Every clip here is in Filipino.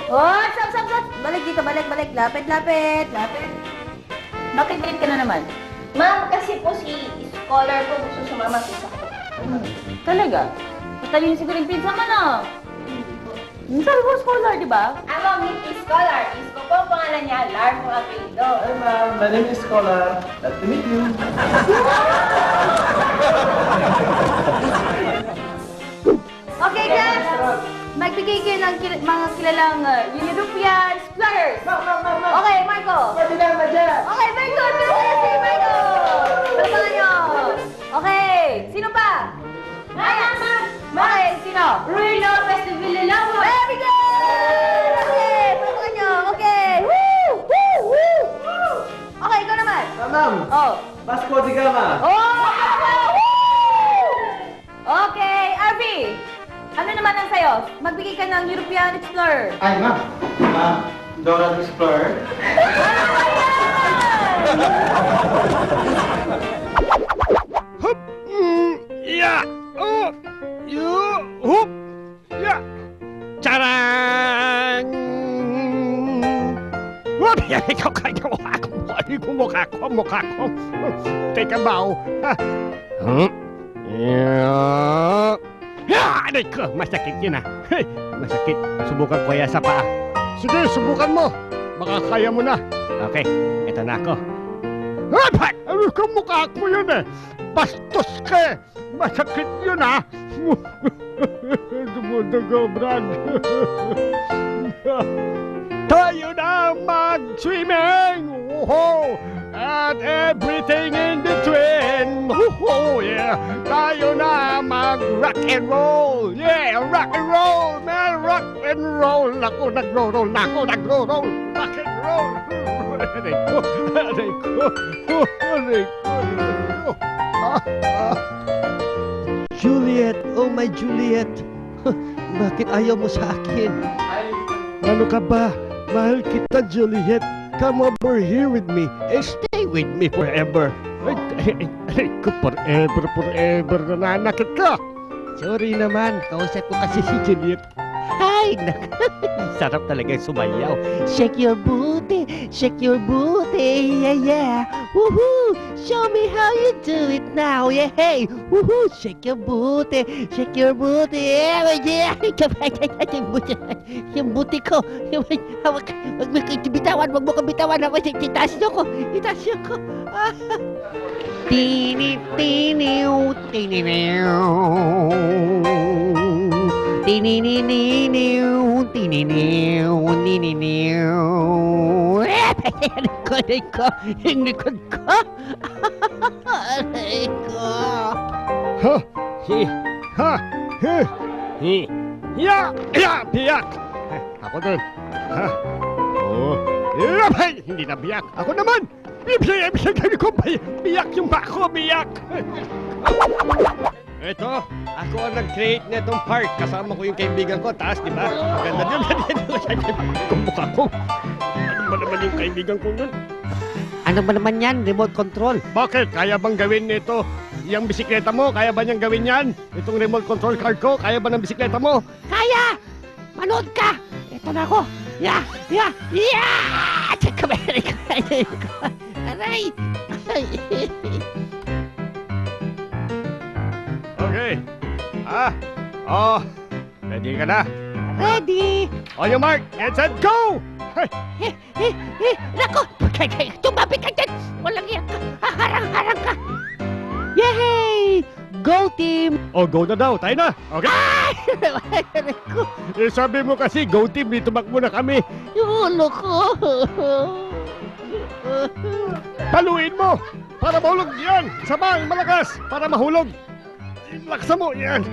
Oh, stop! Balik dito, balik. Lapit. Bakit late ka na naman? Ma'am, kasi po si scholar po gusto sumama sa sakto. Talaga? Matalino siguro yung pinsa mo, no? Sabi mo, scholar, di ba? Ma'am, hindi scholar. Isko po ang pangalan niya, Lar po apelido. Hi ma'am, my name is Scholar. Nice to meet you. Okay, guys! Magbigay kayo ng mga kilalang European explorers. Okay, Marco. Pwede na dyan. Okay, very good. Pero si Marco. Palabangan nyo. Okay, sino pa? Okay, sino? Ruy Lopez de Villalawa. Very good! Okay, palabangan nyo. Okay. Woo! Okay, ikaw naman. Ma'am, Oh. Pasko di Gama. Oh! Okay, RV. Ano naman ang sayo? Magbigay ka ng European explorer. Ay ma'am. Ma'am, Dora the Explorer. Hup! Ya! Oh! Yu! Hup! Ya! Charang! Hup! Yan, ikaw kayo ako. Ano ko mukha ko. Teka ba? Huh? Ya! Aray ko! Masakit yun ah. Hey, masakit. Subukan ko kaya sa paa. Sige, subukan mo. Baka kaya mo na. Okay, eto na ako. Ay! Ano ka mukha ko yun eh? Bastos ka eh! Masakit yun ah! Dumudugo, Brad. Tayo na mag-swimming! Woohoo! At everything in between! Woohoo! Yeah! Tayo na mag-rock and roll! Yeah! Rock and roll, man! Rock and roll! Ako, nag-roll na ako! Nag-roll! Rock and roll! Aray ko! Juliet! Oh my Juliet! Bakit ayaw mo sa akin? Ano ka ba? Mahal kita, Juliet. Come over here with me. Stay with me forever. Ay ko, forever na nanakit ka. Sorry naman, kausap ko kasi si Juliet. Ay, sarap talaga sumayaw. Shake your booty, yeah. Woohoo! Show me how you do it now, yeah. Hey, woohoo! Shake your booty, yeah. Yung booty ko. Wag mo kong bitawan ako. Itaas niyo ko. Tininiw. Aray ko. Yung likod ko. Aray ko. Ha! Ya! Biyak! Ako din. Ha? Oh. Hindi na biyak. Ako naman! Biyak yung bako, biyak! Ito, ako ang nag-create netong park. Kasama ko yung kaibigan ko, taas, di ba? Maganda din. Kumbuka ko. Ano ba naman yung kaibigan ko nun? Ano ba naman yan? Remote control. Bakit? Kaya bang gawin nito? Yung bisikleta mo, kaya ba niyang gawin yan? Itong remote control car ko, kaya ba ng bisikleta mo? Kaya! Manood ka! Ito na ako! Ya! Tsaka meron ko! Aray! Okay. Ready ka na? Ready! On your mark, get set, go! Nako! Tumapit ka dyan! Walang iyak ka! Harang ka! Yay! Go team! Oh, go na daw, tayo na! Okay? Aray ko! Sabi mo kasi, go team, di tumakbo na kami. Yung ulo ko! Paluin mo! Para mahulog yan! Sabang, malakas! Para mahulog! Laksa mo, yan!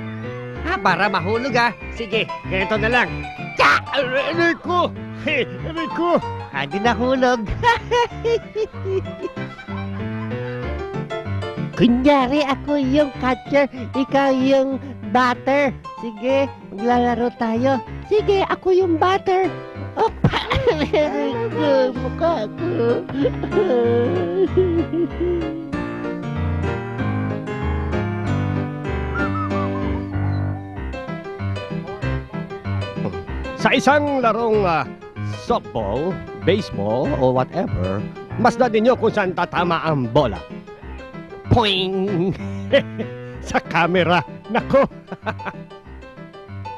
Para mahulog Sige, ganito na lang. Aray ko! Aray ko! Hindi nahulog. Kunyari ako yung catcher, ikaw yung batter. Sige, maglalaro tayo. Sige, ako yung batter. Opa! Aray ko, mukha ko. Sa isang larong softball, baseball, o whatever, masdan ninyo kung saan tatama ang bola. Poing! Sa camera. Nako!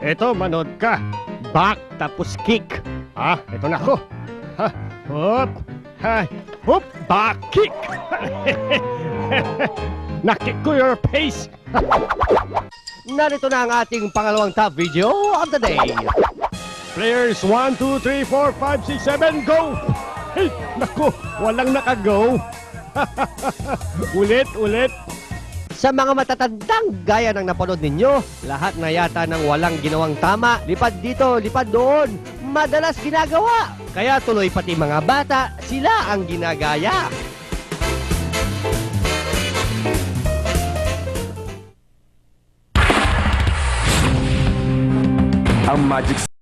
Eto, manood ka. Back, tapos kick. Ito na ako. Hop! Hop! Back kick! Nakik ko your face! Narito na ang ating pangalawang top video of the day. Players 1, 2, 3, 4, 5, 6, 7, go! Hey, naku, walang nakago. Ulit. Sa mga matatandang gaya ng napanood ninyo, lahat na yata ng walang ginawang tama, lipad dito, lipad doon, madalas ginagawa. Kaya tuloy pati mga bata, sila ang ginagaya. Ang magic